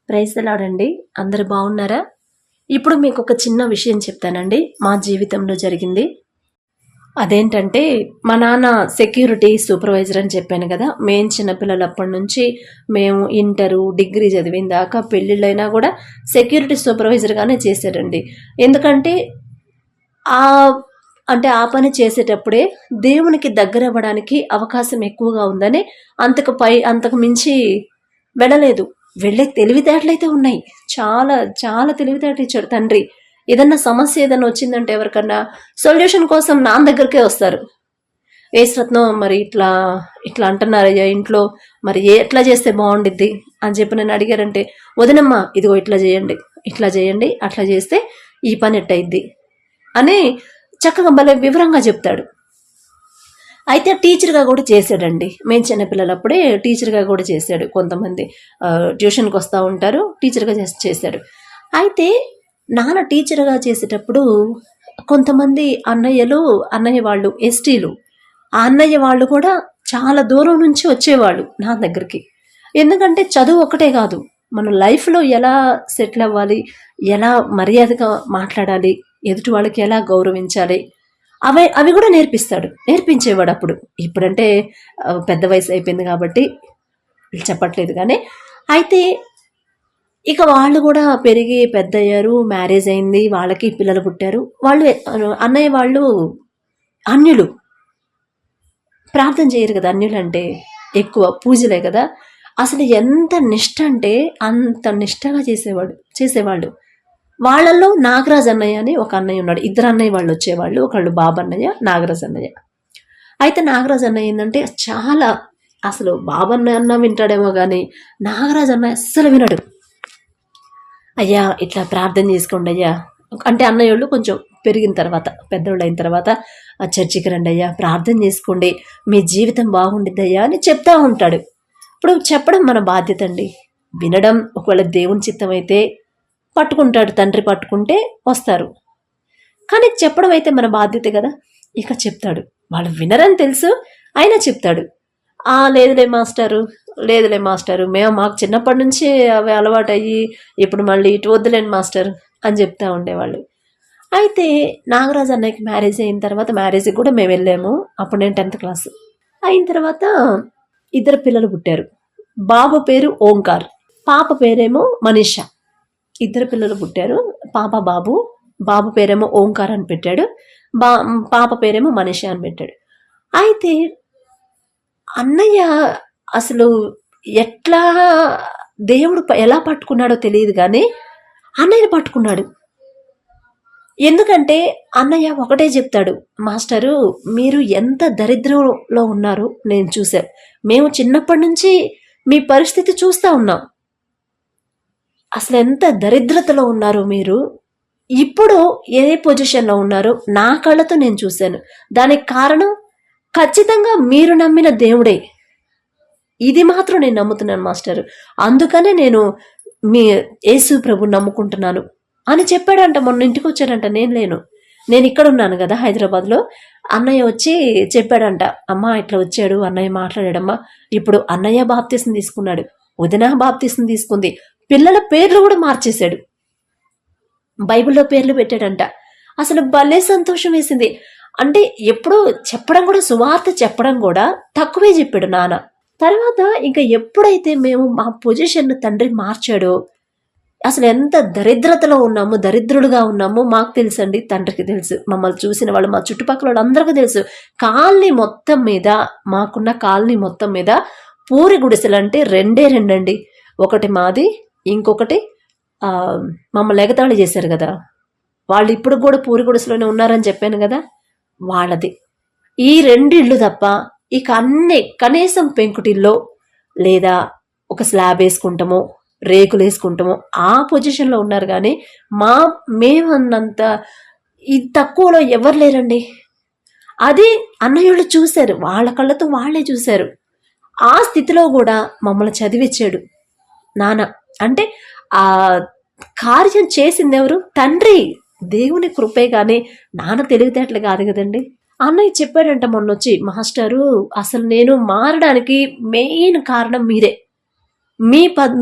Praise the lord అండి. అందరూ బాగున్నారా? ఇప్పుడు మీకు ఒక చిన్న విషయం చెప్తానండి. మా జీవితంలో జరిగింది. అదేంటంటే మా నాన్న సెక్యూరిటీ సూపర్వైజర్ అని చెప్పాను కదా. మేము చిన్నపిల్లలప్పటి నుంచి మేము ఇంటరు, డిగ్రీ చదివిన దాకా పెళ్ళిళ్ళైనా కూడా సెక్యూరిటీ సూపర్వైజర్గానే చేశాడండి. ఎందుకంటే ఆ ఆ పని చేసేటప్పుడే దేవునికి దగ్గర అవ్వడానికి అవకాశం ఎక్కువగా ఉందని అంతకు మించి వెళ్ళలేదు. వెళ్ళే తెలివితేటలైతే ఉన్నాయి. చాలా చాలా తెలివితేటలు ఇచ్చాడు తండ్రి. ఏదన్నా సమస్య ఏదన్నా వచ్చిందంటే ఎవరికన్నా సొల్యూషన్ కోసం నాన్న దగ్గరికే వస్తారు. ఏసురత్నం మరి ఇట్లా ఇట్లా అంటున్నారయ్యా ఇంట్లో, మరి ఎట్లా చేస్తే బాగుండిద్ది అని చెప్పి నన్ను అడిగారంటే, వదినమ్మా ఇదిగో ఇట్లా చేయండి, ఇట్లా చేయండి, అట్లా చేస్తే ఈ పని ఎట్టయిద్ది అని చక్కగా భలే వివరంగా చెప్తాడు. అయితే టీచర్గా కూడా చేశాడండి. మేము చిన్నపిల్లలప్పుడే టీచర్గా కూడా చేశాడు. కొంతమంది ట్యూషన్కి వస్తూ ఉంటారు, టీచర్గా చేశాడు. అయితే నాన్న టీచర్గా చేసేటప్పుడు కొంతమంది అన్నయ్య వాళ్ళు ఎస్టీలు, ఆ అన్నయ్య వాళ్ళు కూడా చాలా దూరం నుంచి వచ్చేవాళ్ళు నా దగ్గరికి. ఎందుకంటే చదువు ఒకటే కాదు, మన లైఫ్లో ఎలా సెటిల్ అవ్వాలి, ఎలా మర్యాదగా మాట్లాడాలి, ఎదుటి వాళ్ళకి ఎలా గౌరవించాలి, అవి కూడా నేర్పించేవాడు అప్పుడు. ఇప్పుడంటే పెద్ద వయసు అయిపోయింది కాబట్టి చెప్పట్లేదు. కానీ అయితే ఇక వాళ్ళు కూడా పెరిగి పెద్ద అయ్యారు, మ్యారేజ్ అయింది, వాళ్ళకి పిల్లలు పుట్టారు. వాళ్ళు అన్నయ్య వాళ్ళు అన్యులు, ప్రార్థన చేయరు కదా. అన్యులు అంటే ఎక్కువ పూజలే కదా. అసలు ఎంత నిష్ఠ అంటే అంత నిష్ఠగా చేసేవాళ్ళు. వాళ్ళల్లో నాగరాజ్ అన్నయ్య అని ఒక అన్నయ్య ఉన్నాడు. ఇద్దరు అన్నయ్య వాళ్ళు వచ్చేవాళ్ళు. ఒకళ్ళు బాబన్నయ్య, నాగరాజ్ అన్నయ్య. అయితే నాగరాజ్ అన్నయ్య ఏంటంటే చాలా, అసలు బాబన్నయ్య అన్న వింటాడేమో కానీ నాగరాజ్ అన్నయ్య అస్సలు వినడు. అయ్యా ఇట్లా ప్రార్థన చేసుకోండి అయ్యా అంటే, అన్నయ్య వాళ్ళు కొంచెం పెరిగిన తర్వాత, పెద్దోళ్ళు అయిన తర్వాత చర్చికి రండి అయ్యా, ప్రార్థన చేసుకోండి, మీ జీవితం బాగుండిద్ది అయ్యా అని చెప్తా ఉంటాడు. ఇప్పుడు చెప్పడం మన బాధ్యత అండి. వినడం ఒకవేళ దేవుని చిత్తం అయితే పట్టుకుంటాడు, తండ్రి పట్టుకుంటే వస్తారు. కానీ చెప్పడం అయితే మన బాధ్యత కదా. ఇక చెప్తాడు, వాళ్ళు వినరని తెలుసు అయినా చెప్తాడు. లేదులే మాస్టరు, మాకు చిన్నప్పటి నుంచి అవి అలవాటు అయ్యి ఇప్పుడు మళ్ళీ ఇటు వద్దులేండి మాస్టర్ అని చెప్తా ఉండేవాళ్ళు. అయితే నాగరాజు అన్నయ్యకి మ్యారేజ్ అయిన తర్వాత, మ్యారేజ్కి కూడా మేము వెళ్ళాము. అప్పుడు నేను 10th క్లాస్ అయిన తర్వాత ఇద్దరు పిల్లలు పుట్టారు. బాబు పేరు ఓంకార్, పాప పేరేమో మనీషా. ఇద్దరు పిల్లలు పుట్టారు, పాప బాబు. బాబు పేరేమో ఓంకార్ అని పెట్టాడు, పాప పేరేమో మనీషా అని పెట్టాడు. అయితే అన్నయ్య అసలు ఎట్లా దేవుడు ఎలా పట్టుకున్నాడో తెలియదు కానీ అన్నయ్యని పట్టుకున్నాడు. ఎందుకంటే అన్నయ్య ఒకటే చెప్తాడు, మాస్టరు మీరు ఎంత దరిద్రంలో ఉన్నారో నేను చూశాను. మేము చిన్నప్పటి నుంచి మీ పరిస్థితి చూస్తూ ఉన్నాం. అసలు ఎంత దరిద్రతలో ఉన్నారో మీరు, ఇప్పుడు ఏ పొజిషన్లో ఉన్నారో నా కళ్ళతో నేను చూశాను. దానికి కారణం ఖచ్చితంగా మీరు నమ్మిన దేవుడే. ఇది మాత్రం నేను నమ్ముతున్నాను మాస్టర్. అందుకనే నేను మీ యేసు ప్రభు నమ్ముకుంటున్నాను అని చెప్పాడంట. మొన్న ఇంటికి వచ్చాడంట, నేను ఇక్కడ ఉన్నాను కదా హైదరాబాద్లో. అన్నయ్య వచ్చి చెప్పాడంట, అమ్మ ఇట్లా వచ్చాడు అన్నయ్య, మాట్లాడాడమ్మా. ఇప్పుడు అన్నయ్య బాప్తిసం తీసుకున్నాడు, వదిన బాప్తిసం తీసుకుంది, పిల్లల పేర్లు కూడా మార్చేశాడు, బైబిల్లో పేర్లు పెట్టాడంట. అసలు భలే సంతోషం వేసింది. అంటే ఎప్పుడు చెప్పడం కూడా, సువార్త చెప్పడం కూడా తక్కువే చెప్పాడు నాన్న. తర్వాత ఇంకా ఎప్పుడైతే మేము మా పొజిషన్ తండ్రి మార్చాడో, అసలు ఎంత దరిద్రతలో ఉన్నాము, దరిద్రులుగా ఉన్నాము మాకు తెలుసండి, తండ్రికి తెలుసు. మమ్మల్ని చూసిన వాళ్ళు, మా చుట్టుపక్కల వాళ్ళు అందరికీ తెలుసు. కాలనీ మొత్తం మీద, మాకున్న కాలనీ మొత్తం మీద పూరి గుడిసెలు అంటే రెండండి. ఒకటి మాది, ఇంకొకటి మమ్మల్ని ఎగతాళి చేశారు కదా, వాళ్ళు ఇప్పుడు కూడా పూరి గుడిసెలోనే ఉన్నారని చెప్పాను కదా, వాళ్ళది. ఈ 2 ఇళ్ళు తప్ప ఇక అన్నీ కనీసం పెంకుటిల్లో లేదా ఒక స్లాబ్ వేసుకుంటామో, రేకులు వేసుకుంటామో ఆ పొజిషన్లో ఉన్నారు. కానీ మేమన్నంత ఇది తక్కువలో ఎవరు లేరండి. అది అన్నయ్యోళ్ళు చూశారు, వాళ్ళ కళ్ళతో వాళ్ళే చూశారు. ఆ స్థితిలో కూడా మమ్మల్ని చదివించాడు నాన్న. అంటే ఆ కార్యం చేసింది ఎవరు? తండ్రి, దేవుని కృపే. కానీ నాన్న తెలివితేటలు కాదు కదండి. అన్నయ్య చెప్పాడంట మొన్నొచ్చి, మాస్టరు అసలు నేను మారడానికి మెయిన్ కారణం మీరే,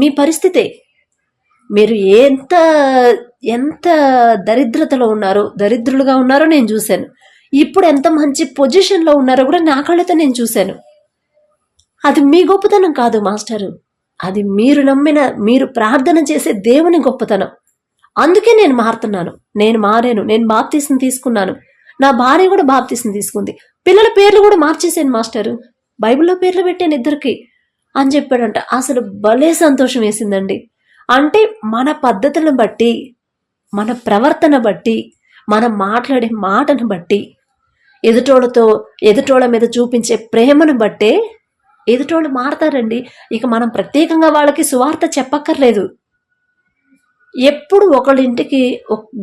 మీ పరిస్థితే. మీరు ఎంత ఎంత దరిద్రతలో ఉన్నారో, దరిద్రులుగా ఉన్నారో నేను చూశాను. ఇప్పుడు ఎంత మంచి పొజిషన్లో ఉన్నారో కూడా నా కళ్ళతో నేను చూశాను. అది మీ గొప్పతనం కాదు మాస్టరు, అది మీరు నమ్మిన, మీరు ప్రార్థన చేసే దేవుని గొప్పతనం. అందుకే నేను మారుతున్నాను, నేను మారాను, నేను బాప్తీసం తీసుకున్నాను, నా భార్య కూడా బాప్తీసం తీసుకుంది, పిల్లల పేర్లు కూడా మార్చేసాను మాస్టరు, బైబిల్లో పేర్లు పెట్టాను ఇద్దరికి అని చెప్పాడంట. అసలు భలే సంతోషం వేసిందండి. అంటే మన పద్ధతులను బట్టి, మన ప్రవర్తన బట్టి, మనం మాట్లాడే మాటను బట్టి, ఎదుటోళ్ళ మీద చూపించే ప్రేమను బట్టే ఎదుటోళ్ళు మారతారండి. ఇక మనం ప్రత్యేకంగా వాళ్ళకి సువార్త చెప్పక్కర్లేదు. ఎప్పుడు ఒకళ్ళ ఇంటికి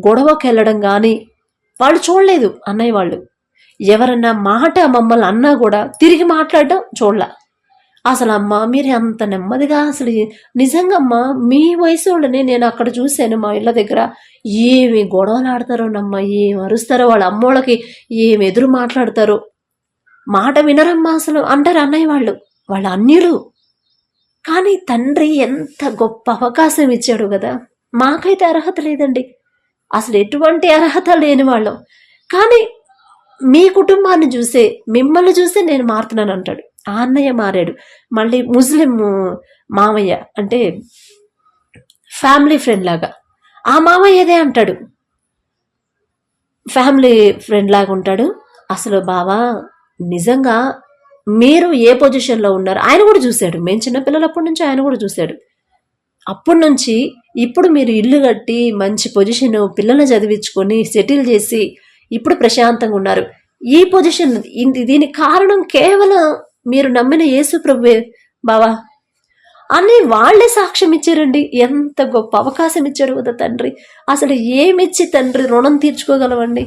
గొడవకి వెళ్ళడం కానీ వాళ్ళు చూడలేదు అన్నయ్య వాళ్ళు. ఎవరన్నా మాట మమ్మల్ని అన్నా కూడా తిరిగి మాట్లాడడం చూడలా. అసలు అమ్మ మీరు అంత నెమ్మదిగా, అసలు నిజంగా అమ్మ మీ వయసు వాళ్ళని నేను అక్కడ చూశాను మా ఇళ్ళ దగ్గర, ఏమి గొడవలు ఆడతారోనమ్మా, ఏం అరుస్తారో, వాళ్ళ అమ్మోళ్ళకి ఏమి ఎదురు మాట్లాడతారో, మాట వినరమ్మా అసలు అంటారు అన్నయ్య వాళ్ళు, వాళ్ళ అన్యులు. కానీ తండ్రి ఎంత గొప్ప అవకాశం ఇచ్చాడు కదా. మాకైతే అర్హత లేదండి, అసలు ఎటువంటి అర్హత లేని వాళ్ళం. కానీ మీ కుటుంబాన్ని చూసే, మిమ్మల్ని చూసే నేను మారుతున్నాను అంటాడు. ఆ అన్నయ్య మారాడు. మళ్ళీ ముస్లిం మామయ్య అంటే ఫ్యామిలీ ఫ్రెండ్ లాగా, ఆ మామయ్య అదే అంటాడు, ఫ్యామిలీ ఫ్రెండ్ లాగా ఉంటాడు. అసలు బావా నిజంగా మీరు ఏ పొజిషన్లో ఉన్నారు ఆయన కూడా చూశాడు. మేము చిన్నపిల్లలప్పటి నుంచి ఆయన కూడా చూశాడు. అప్పటి నుంచి ఇప్పుడు మీరు ఇల్లు కట్టి మంచి పొజిషన్, పిల్లల్ని చదివించుకొని సెటిల్ చేసి ఇప్పుడు ప్రశాంతంగా ఉన్నారు. ఈ పొజిషన్, దీనికి కారణం కేవలం మీరు నమ్మిన యేసు ప్రభువే బావా అని వాళ్ళే సాక్ష్యం ఇచ్చారండి. ఎంత గొప్ప అవకాశం ఇచ్చాడు కదా తండ్రి. అసలు ఏమిచ్చి తండ్రి రుణం తీర్చుకోగలవండి?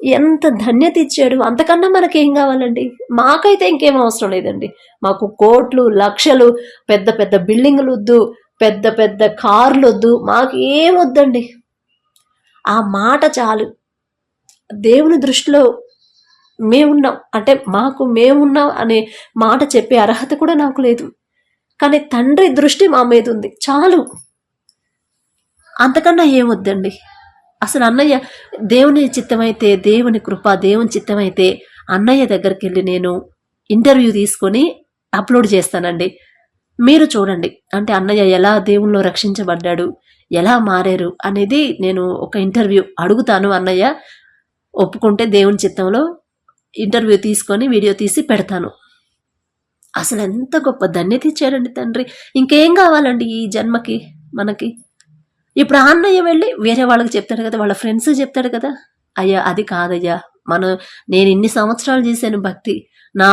ఎంత ధన్యత ఇచ్చాడు. అంతకన్నా మనకేం కావాలండి? మాకైతే ఇంకేం అవసరం లేదండి. మాకు కోట్లు లక్షలు, పెద్ద పెద్ద బిల్డింగులు వద్దు, పెద్ద పెద్ద కార్లు వద్దు, మాకు ఏం వద్దండి. ఆ మాట చాలు. దేవుని దృష్టిలో మేమున్నాం అంటే మేమున్నాం అనే మాట చెప్పే అర్హత కూడా నాకు లేదు. కానీ తండ్రి దృష్టి మా మీద ఉంది, చాలు. అంతకన్నా ఏమొద్దండి. అసలు అన్నయ్య దేవుని చిత్తమైతే, దేవుని కృప, దేవుని చిత్తమైతే అన్నయ్య దగ్గరికి వెళ్ళి నేను ఇంటర్వ్యూ తీసుకొని అప్లోడ్ చేస్తానండి. మీరు చూడండి, అంటే అన్నయ్య ఎలా దేవుల్లో రక్షించబడ్డాడు, ఎలా మారారు అనేది నేను ఒక ఇంటర్వ్యూ అడుగుతాను. అన్నయ్య ఒప్పుకుంటే దేవుని చిత్తంలో ఇంటర్వ్యూ తీసుకొని వీడియో తీసి పెడతాను. అసలు ఎంత గొప్ప ధన్యత ఇచ్చాడండి తండ్రి. ఇంకేం కావాలండి ఈ జన్మకి మనకి? ఇప్పుడు ఆ అన్నయ్య వెళ్ళి వేరే వాళ్ళకి చెప్తాడు కదా, వాళ్ళ ఫ్రెండ్స్ చెప్తాడు కదా, అయ్యా అది కాదయ్యా, నేను ఇన్ని సంవత్సరాలు చేశాను భక్తి, నా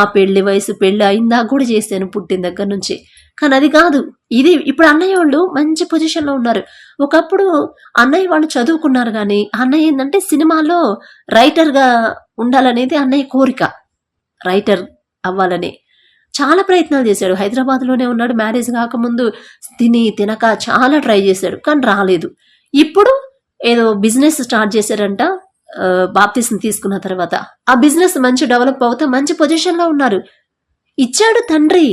వయసు పెళ్ళి అయిందాక కూడా చేశాను పుట్టిన దగ్గర నుంచి, కానీ అది కాదు ఇది. ఇప్పుడు అన్నయ్య వాళ్ళు మంచి పొజిషన్లో ఉన్నారు. ఒకప్పుడు అన్నయ్య వాళ్ళు చదువుకున్నారు, కానీ అన్నయ్య ఏంటంటే సినిమాలో రైటర్గా ఉండాలనేది అన్నయ్య కోరిక, రైటర్ అవ్వాలని చాలా ప్రయత్నాలు చేశాడు. హైదరాబాద్లోనే ఉన్నాడు, మ్యారేజ్ కాకముందు తినక చాలా ట్రై చేశాడు, కానీ రాలేదు. ఇప్పుడు ఏదో బిజినెస్ స్టార్ట్ చేశారంట బాప్తీసం తీసుకున్న తర్వాత. ఆ బిజినెస్ మంచి డెవలప్ అవుతా మంచి పొజిషన్లో ఉన్నారు. ఇచ్చాడు తండ్రి.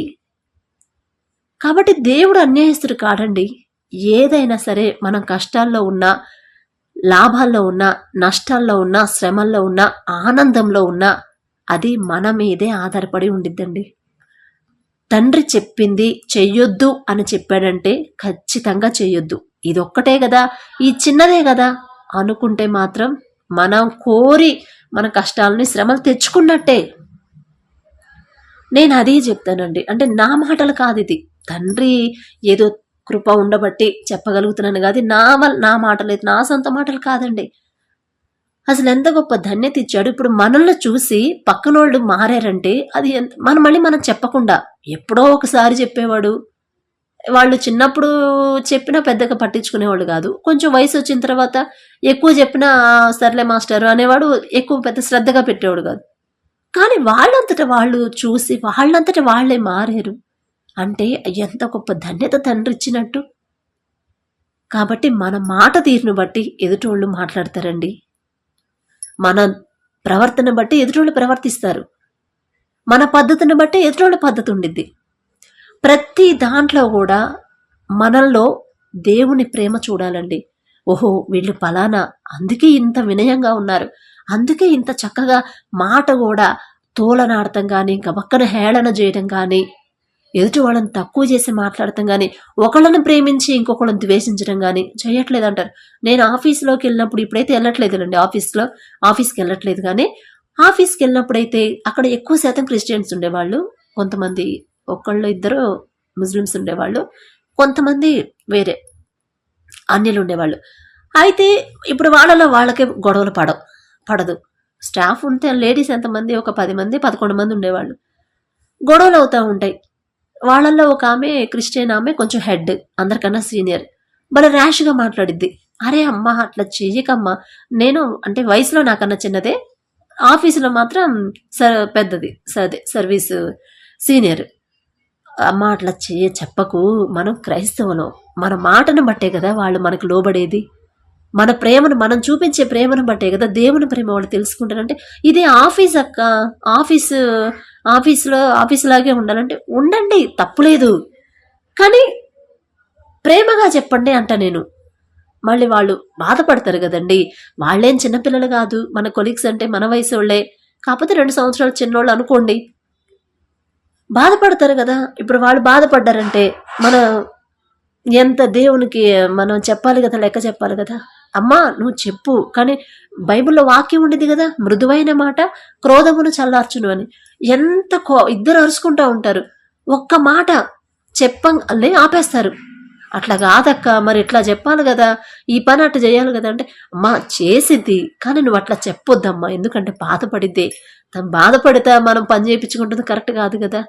కాబట్టి దేవుడు అన్యాయస్తుడు కాడండి. ఏదైనా సరే మనం కష్టాల్లో ఉన్నా, లాభాల్లో ఉన్నా, నష్టాల్లో ఉన్నా, శ్రమల్లో ఉన్నా, ఆనందంలో ఉన్నా అది మన మీదే ఆధారపడి ఉండిద్దండి. తండ్రి చెప్పింది చెయ్యొద్దు అని చెప్పాడంటే ఖచ్చితంగా చెయ్యొద్దు. ఇదొక్కటే కదా, ఈ చిన్నదే కదా అనుకుంటే మాత్రం మనం కోరి మన కష్టాలని, శ్రమలు తెచ్చుకున్నట్టే. నేను అదే చెప్తానండి. అంటే నా మాటలు కాదు ఇది, తండ్రి ఏదో కృప ఉండబట్టి చెప్పగలుగుతున్నాను కాదు, నా మాటలు, నా సొంత మాటలు కాదండి. అసలు ఎంత గొప్ప ధన్యత ఇచ్చాడు. ఇప్పుడు మనల్ని చూసి పక్కనోళ్ళు మారారంటే అది మనం చెప్పకుండా ఎప్పుడో ఒకసారి చెప్పేవాడు. వాళ్ళు చిన్నప్పుడు చెప్పినా పెద్దగా పట్టించుకునేవాళ్ళు కాదు. కొంచెం వయసు వచ్చిన తర్వాత ఎక్కువ చెప్పినా సర్లే మాస్టర్ అనేవాడు, ఎక్కువ పెద్ద శ్రద్ధగా పెట్టేవాడు కాదు. కానీ వాళ్ళంతటా వాళ్ళు చూసి వాళ్ళంతటా వాళ్ళే మారారు అంటే ఎంత గొప్ప ధన్యత తండ్రి ఇచ్చినట్టు. కాబట్టి మన మాట తీరును బట్టి ఎదుటోళ్ళు మాట్లాడతారండి. మన ప్రవర్తన బట్టి ఎదుటోళ్ళు ప్రవర్తిస్తారు. మన పద్ధతిని బట్టి ఎదుటోళ్ళ పద్ధతి ఉండిద్ది. ప్రతి దాంట్లో కూడా మనల్లో దేవుని ప్రేమ చూడాలండి. ఓహో, వీళ్ళు పలానా, అందుకే ఇంత వినయంగా ఉన్నారు, అందుకే ఇంత చక్కగా మాట కూడా తోలనాడటం కానీ, గబక్కన హేళన చేయడం కానీ, ఎదుటి వాళ్ళని తక్కువ చేసి మాట్లాడటం కానీ, ఒకళ్ళని ప్రేమించి ఇంకొకళ్ళని ద్వేషించడం కానీ చేయట్లేదు అంటారు. నేను ఆఫీస్లోకి వెళ్ళినప్పుడు, ఇప్పుడైతే వెళ్ళట్లేదులండి, ఆఫీస్కి వెళ్ళట్లేదు, కానీ ఆఫీస్కి వెళ్ళినప్పుడైతే అక్కడ ఎక్కువ శాతం క్రిస్టియన్స్ ఉండేవాళ్ళు, కొంతమంది ఒకళ్ళు ఇద్దరు ముస్లిమ్స్ ఉండేవాళ్ళు, కొంతమంది వేరే అన్యులు ఉండేవాళ్ళు. అయితే ఇప్పుడు వాళ్ళకే గొడవలు పడదు. స్టాఫ్ ఉంటే లేడీస్ ఎంతమంది, ఒక 10 మంది 11 మంది ఉండేవాళ్ళు. గొడవలు అవుతూ ఉంటాయి. వాళ్ళల్లో ఒక ఆమె క్రిస్టియన్, ఆమె కొంచెం హెడ్, అందరికన్నా సీనియర్, భలే ర్యాష్గా మాట్లాడిద్ది. అరే అమ్మ, అట్లా చెయ్యకమ్మా, నేను అంటే వయసులో నాకన్నా చిన్నదే, ఆఫీసులో మాత్రం పెద్దది, సర్వీస్ సీనియర్. అమ్మ అట్లా చెప్పకు, మనం క్రైస్తవులం, మన మాటను బట్టే కదా వాళ్ళు మనకు లోబడేది, మన ప్రేమను, మనం చూపించే ప్రేమను బట్టే కదా దేవుని ప్రేమ వాళ్ళు తెలుసుకుంటారంటే, ఇదే ఆఫీస్ అక్క, ఆఫీస్ లాగే ఉండాలంటే ఉండండి, తప్పులేదు, కానీ ప్రేమగా చెప్పండి అంట నేను. మళ్ళీ వాళ్ళు బాధపడతారు కదండి, వాళ్ళేం చిన్నపిల్లలు కాదు, మన కొలీగ్స్ అంటే మన వయసు వాళ్ళే, కాకపోతే 2 సంవత్సరాలు చిన్నోళ్ళు అనుకోండి, బాధపడతారు కదా. ఇప్పుడు వాళ్ళు బాధపడ్డారంటే మన ఎంత దేవునికి మనం చెప్పాలి కదా, లెక్క చెప్పాలి కదా. అమ్మా నువ్వు చెప్పు, కానీ బైబిల్లో వాక్యం ఉండేది కదా, మృదువైన మాట క్రోధమును చల్లార్చును అని. ఎంత ఇద్దరు అరుచుకుంటూ ఉంటారు, ఒక్క మాట చెప్పంగానే ఆపేస్తారు. అట్లా కాదక్క, మరి ఇట్లా చెప్పాలి కదా, ఈ పని అట్లా చేయాలి కదా అంటే, అమ్మా చేసిద్ది, కానీ నువ్వు అట్లా చెప్పొద్దమ్మా, ఎందుకంటే బాధపడిద్ది, తను బాధపడితే మనం పని చేయించుకుంటుంది కరెక్ట్ కాదు కదా.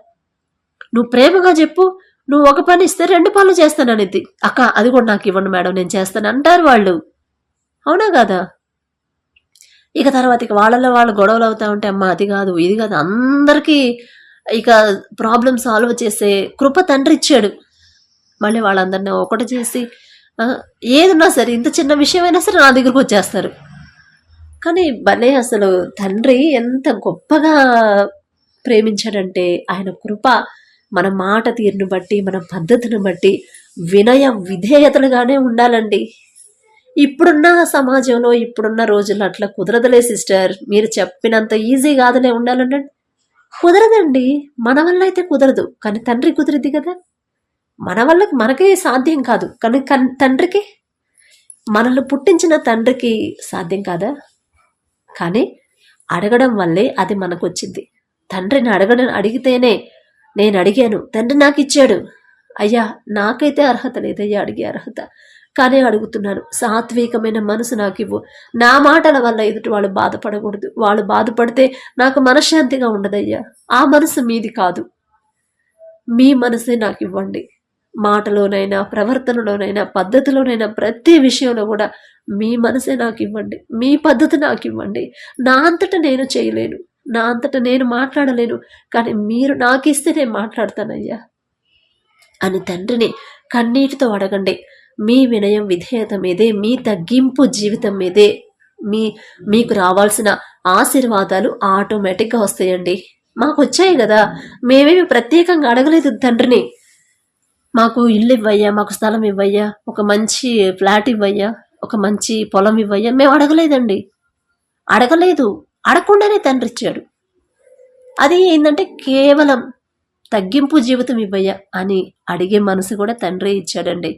నువ్వు ప్రేమగా చెప్పు, నువ్వు ఒక పని ఇస్తే 2 పనులు చేస్తాననిద్ది. అక్క అది కూడా నాకు ఇవ్వండి మేడం, నేను చేస్తాను అంటారు వాళ్ళు, అవునా కదా. ఇక తర్వాత ఇక వాళ్ళలో వాళ్ళు గొడవలు అవుతా ఉంటే, అమ్మ అది కాదు ఇది కాదు, అందరికీ ఇక ప్రాబ్లం సాల్వ్ చేసే కృప తండ్రి ఇచ్చాడు. మళ్ళీ వాళ్ళందరినీ ఒకటి చేసి ఏదన్నా సరే, ఇంత చిన్న విషయమైనా సరే నా దగ్గరకు వచ్చేస్తారు. కానీ భలే అసలు తండ్రి ఎంత గొప్పగా ప్రేమించాడంటే, ఆయన కృప మన మాట తీరును బట్టి, మన పద్ధతిని బట్టి వినయ విధేయతలుగానే ఉండాలండి. ఇప్పుడున్న సమాజంలో, ఇప్పుడున్న రోజుల్లో అట్లా కుదరదులే సిస్టర్, మీరు చెప్పినంత ఈజీ కాదులే ఉండాలంటే, కుదరదండి. మన వల్ల అయితే కుదరదు, కానీ తండ్రి కుదిరిద్ది కదా. మన వల్ల మనకే సాధ్యం కాదు, కానీ తండ్రికి, మనల్ని పుట్టించిన తండ్రికి సాధ్యం కాదా. కానీ అడగడం వల్లే అది మనకు వచ్చింది. తండ్రిని అడిగితేనే, నేను అడిగాను తండ్రి నాకు ఇచ్చాడు, అయ్యా నాకైతే అర్హత లేదయ్యా అడిగే అర్హత, కానీ అడుగుతున్నాను, సాత్వికమైన మనసు నాకు ఇవ్వు, నా మాటల వల్ల ఎదుటి వాళ్ళు బాధపడకూడదు, వాళ్ళు బాధపడితే నాకు మనశ్శాంతిగా ఉండదయ్యా, ఆ మనసు మీది కాదు, మీ మనసే నాకు ఇవ్వండి. మాటలోనైనా, ప్రవర్తనలోనైనా, పద్ధతిలోనైనా, ప్రతి విషయంలో కూడా మీ మనసే నాకు ఇవ్వండి, మీ పద్ధతి నాకు ఇవ్వండి. నా అంతటా నేను చేయలేను, నా అంతటా నేను మాట్లాడలేను, కానీ మీరు నాకు ఇస్తే నేను మాట్లాడతానయ్యా అని తండ్రిని కన్నీటితో అడగండి. మీ వినయం విధేయత మీదే, మీ తగ్గింపు జీవితం మీదే మీకు రావాల్సిన ఆశీర్వాదాలు ఆటోమేటిక్గా వస్తాయండి. మాకు వచ్చాయి కదా, మేమేమి ప్రత్యేకంగా అడగలేదు తండ్రిని, మాకు ఇల్లు ఇవ్వయ్యా, మాకు స్థలం ఇవ్వయ్యా, ఒక మంచి ఫ్లాట్ ఇవ్వయ్యా, ఒక మంచి పొలం ఇవ్వయ్యా, మేము అడగలేదండి, అడగకుండానే తండ్రి ఇచ్చాడు. అది ఏంటంటే కేవలం తగ్గింపు జీవితం ఇవ్వయ్యా అని అడిగే మనసు కూడా తండ్రి ఇచ్చాడండి.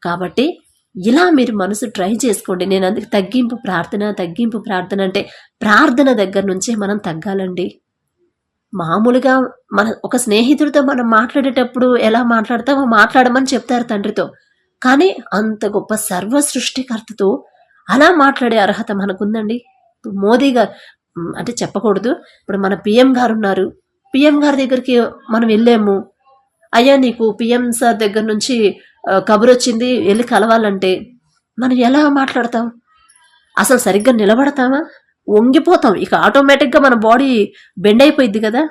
కాబట్టి ఇలా మీరు మనసు ట్రై చేసుకోండి. నేను అందుకు తగ్గింపు ప్రార్థన అంటే, ప్రార్థన దగ్గర నుంచే మనం తగ్గాలండి. మామూలుగా ఒక స్నేహితుడితో మనం మాట్లాడేటప్పుడు ఎలా మాట్లాడతామో మాట్లాడమని చెప్తారు తండ్రితో, కానీ అంత గొప్ప సర్వ సృష్టికర్తతో అలా మాట్లాడే అర్హత మనకుందండి. మోదీ గారు అంటే చెప్పకూడదు, ఇప్పుడు మన పిఎం గారు ఉన్నారు, పిఎం గారి దగ్గరికి మనం వెళ్ళాము, అయ్యా నీకు పిఎం సార్ దగ్గర నుంచి కబురు వచ్చింది, వెళ్ళి కలవాలంటే మనం ఎలా మాట్లాడతాం, అసలు సరిగ్గా నిలబడతామా, వంగిపోతాం, ఇక ఆటోమేటిక్గా మన బాడీ బెండ్ అయిపోయింది కదా.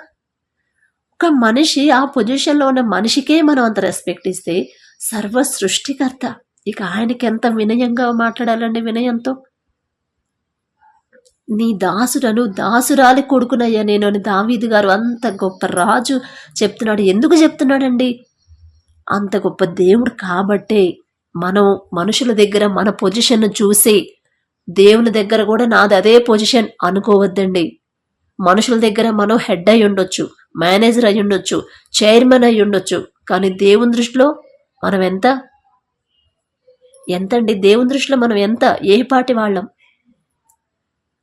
ఒక మనిషి, ఆ పొజిషన్లో ఉన్న మనిషికే మనం అంత రెస్పెక్ట్ ఇస్తే, సర్వ సృష్టికర్త ఇక ఆయనకి ఎంత వినయంగా మాట్లాడాలండి. వినయంతో, నీ దాసుడను దాసురాలి కొడుకునయ్యా నేను అని దావీదు గారు, అంత గొప్ప రాజు చెప్తున్నాడు. ఎందుకు చెప్తున్నాడండి, అంత గొప్ప దేవుడు కాబట్టే మనం మనుషుల దగ్గర మన పొజిషన్ చూసి దేవుని దగ్గర కూడా నాది అదే పొజిషన్ అనుకోవద్దండి. మనుషుల దగ్గర మనం హెడ్ అయి ఉండొచ్చు, మేనేజర్ అయి ఉండొచ్చు, చైర్మన్ అయి ఉండొచ్చు, కానీ దేవుని దృష్టిలో మనం ఎంతండి? దేవుని దృష్టిలో మనం ఎంత, ఏ పాటి వాళ్ళం?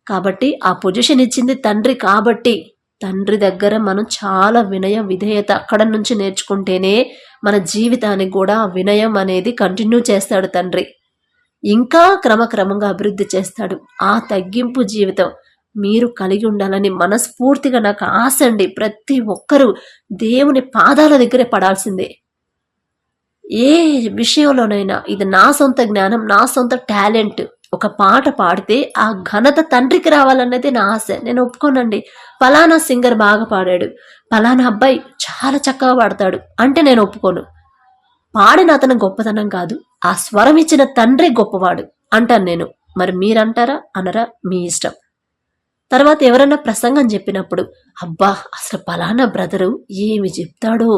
కాబట్టి ఆ పొజిషన్ ఇచ్చింది తండ్రి కాబట్టి తండ్రి దగ్గర మనం చాలా వినయ విధేయత అక్కడ నుంచి నేర్చుకుంటేనే మన జీవితానికి కూడా వినయం అనేది కంటిన్యూ చేస్తాడు తండ్రి. ఇంకా క్రమక్రమంగా అభివృద్ధి చేస్తాడు. ఆ తగ్గింపు జీవితం మీరు కలిగి ఉండాలని మనస్ఫూర్తిగా నాకు ఆశ అండి. ప్రతి ఒక్కరూ దేవుని పాదాల దగ్గరే పడాల్సిందే. ఏ విషయంలోనైనా ఇది నా సొంత జ్ఞానం, నా సొంత టాలెంట్. ఒక పాట పాడితే ఆ ఘనత తండ్రికి రావాలన్నది నా ఆశ. నేను ఒప్పుకోనండి. ఫలానా సింగర్ బాగా పాడాడు, ఫలానా అబ్బాయి చాలా చక్కగా పాడతాడు అంటే నేను ఒప్పుకోను. పాడిన అతను గొప్పతనం కాదు, ఆ స్వరం ఇచ్చిన తండ్రి గొప్పవాడు అంటాను నేను. మరి మీరంటారా అనరా మీ ఇష్టం. తర్వాత ఎవరన్నా ప్రసంగం చెప్పినప్పుడు అబ్బా అసలు పలానా బ్రదరు ఏమి చెప్తాడో,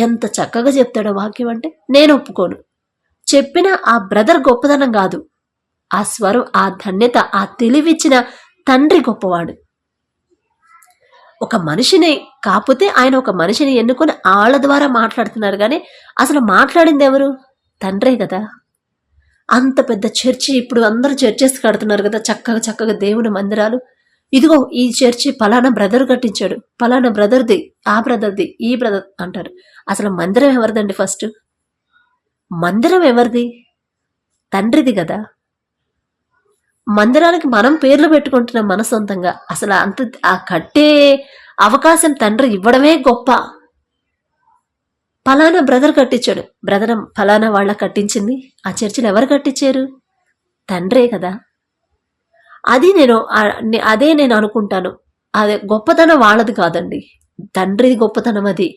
ఎంత చక్కగా చెప్తాడో వాక్యం అంటే నేను ఒప్పుకోను. చెప్పిన ఆ బ్రదర్ గొప్పదనం కాదు, ఆ స్వరం, ఆ ధన్యత, ఆ తెలివిచ్చిన తండ్రి గొప్పవాడు. ఒక మనిషిని కాకపోతే ఆయన ఒక మనిషిని ఎన్నుకొని ఆళ్ళ ద్వారా మాట్లాడుతున్నారు, కానీ అసలు మాట్లాడింది ఎవరు? తండ్రే కదా. అంత పెద్ద చర్చి, ఇప్పుడు అందరూ చర్చెస్ కడుతున్నారు కదా, చక్కగా చక్కగా దేవుని మందిరాలు. ఇదిగో ఈ చర్చి పలానా బ్రదర్ కట్టించాడు, పలానా బ్రదర్ది, ఆ బ్రదర్ది, ఈ బ్రదర్ అంటారు. అసలు మందిరం ఎవరిదండి? ఫస్ట్ మందిరం ఎవరిది? తండ్రిది కదా. మందిరానికి మనం పేర్లు పెట్టుకుంటున్నాం మన సొంతంగా. అసలు అంత ఆ కట్టే అవకాశం తండ్రి ఇవ్వడమే గొప్ప. ఫలానా బ్రదర్ కట్టించాడు, బ్రదర్ ఫలానా వాళ్ళ కట్టించింది. ఆ చర్చిలు ఎవరు కట్టించారు? తండ్రే కదా. అదే నేను అనుకుంటాను. అదే గొప్పతనం వాళ్ళది కాదండి, తండ్రిది గొప్పతనం. అది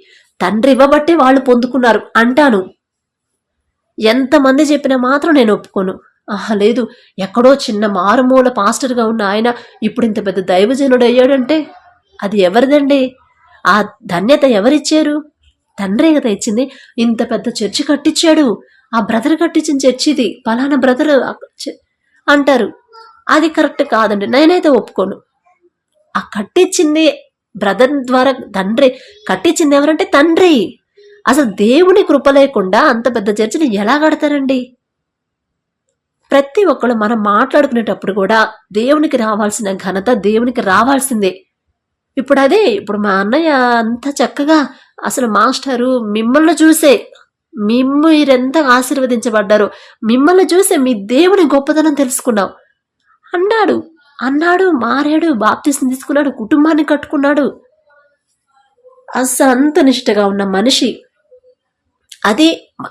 తండ్రి ఇవ్వబట్టే వాళ్ళు పొందుకున్నారు అంటాను. ఎంతమంది చెప్పినా మాత్రం నేను ఒప్పుకోను. లేదు, ఎక్కడో చిన్న మారుమూల పాస్టర్గా ఉన్న ఆయన ఇప్పుడు ఇంత పెద్ద దైవజనుడు అయ్యాడంటే అది ఎవరిదండి? ఆ ధన్యత ఎవరిచ్చారు? తండ్రే కదా ఇచ్చింది. ఇంత పెద్ద చర్చి కట్టించాడు, ఆ బ్రదర్ కట్టించిన చర్చిది, పలానా బ్రదర్ అంటారు. అది కరెక్ట్ కాదండి, నేనైతే ఒప్పుకోను. ఆ కట్టించింది బ్రదర్ ద్వారా, తండ్రి కట్టించింది ఎవరంటే తండ్రి. అసలు దేవుని కృప లేకుండా అంత పెద్ద చర్చిని ఎలా కడతారండి? ప్రతి ఒక్కళ్ళు మనం మాట్లాడుకునేటప్పుడు కూడా దేవునికి రావాల్సిన ఘనత దేవునికి రావాల్సిందే. ఇప్పుడు మా అన్నయ్య అంత చక్కగా, అసలు మాస్టరు మిమ్మల్ని చూసే, మీరెంత ఆశీర్వదించబడ్డారో మిమ్మల్ని చూసే మీ దేవుని గొప్పతనం తెలుసుకున్నాం అన్నాడు, మారాడు, బాప్తిస్మం తీసుకున్నాడు, కుటుంబాన్ని కట్టుకున్నాడు. అసలు అంత నిష్ఠగా ఉన్న మనిషి.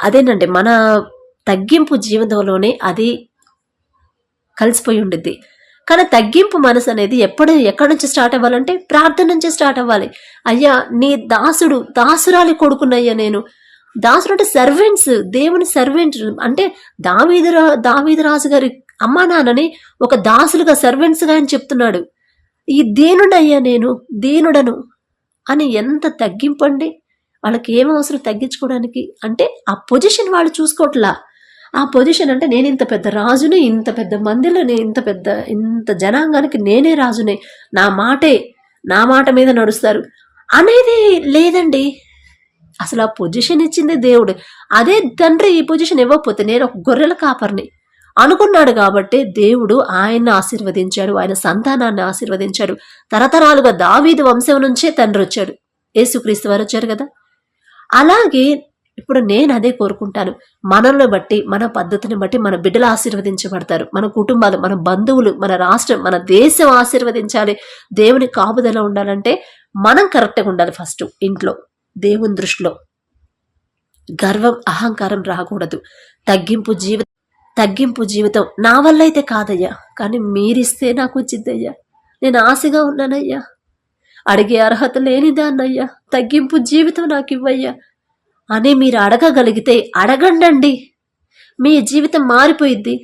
అదేనండి మన తగ్గింపు జీవితంలోనే అది కలిసిపోయి ఉండిద్ది. కానీ తగ్గింపు మనసు అనేది ఎక్కడి నుంచి స్టార్ట్ అవ్వాలంటే ప్రార్థన నుంచి స్టార్ట్ అవ్వాలి. అయ్యా నీ దాసురాలి కొడుకునయ్యా నేను. దాసుడు అంటే సర్వెంట్స్, దేవుని సర్వెంట్. అంటే దావీదు రాజు గారి అమ్మా నాన్నని ఒక దాసులుగా, సర్వెంట్స్గా అని చెప్తున్నాడు. ఈ దీనుడయ్యా నేను, దీనుడను అని ఎంత తగ్గింపండి. వాళ్ళకి ఏం అవసరం తగ్గించుకోవడానికి? అంటే ఆ పొజిషన్ వాళ్ళు చూసుకోవట్లా. ఆ పొజిషన్ అంటే నేను ఇంత పెద్ద రాజుని, ఇంత పెద్ద మందిలో, ఇంత జనాంగానికి నేనే రాజునే, నా మాట మీద నడుస్తారు అనేది లేదండి. అసలు ఆ పొజిషన్ ఇచ్చింది దేవుడు. అదే తండ్రి ఈ పొజిషన్ ఇవ్వకపోతే నేను ఒక గొర్రెల కాపర్ని అనుకున్నాడు కాబట్టి దేవుడు ఆయన్ని ఆశీర్వదించాడు, ఆయన సంతానాన్ని ఆశీర్వదించాడు. తరతరాలుగా దావీదు వంశం నుంచే తండ్రి వచ్చాడు, యేసుక్రీస్తు వారు వచ్చారు కదా. అలాగే ఇప్పుడు నేను అదే కోరుకుంటాను. మనల్ని బట్టి, మన పద్ధతిని బట్టి మన బిడ్డలు ఆశీర్వదించబడతారు, మన కుటుంబాలు, మన బంధువులు, మన రాష్ట్రం, మన దేశం ఆశీర్వదించాలి. దేవుని కాపుదల ఉండాలంటే మనం కరెక్ట్గా ఉండాలి. ఫస్ట్ ఇంట్లో దేవుని దృష్టిలో గర్వం, అహంకారం రాకూడదు. తగ్గింపు జీవితం నా వల్ల అయితే కాదయ్యా, కానీ మీరిస్తే నాకు వచ్చిద్దయ్యా. నేను ఆశగా ఉన్నానయ్యా, అడిగే అర్హత లేనిదాన్నయ్యా, తగ్గింపు జీవితం నాకు ఇవ్వయ్యా అని మీరు అడగగలిగితే అడగండి, మీ జీవితం మారిపోయిద్ది.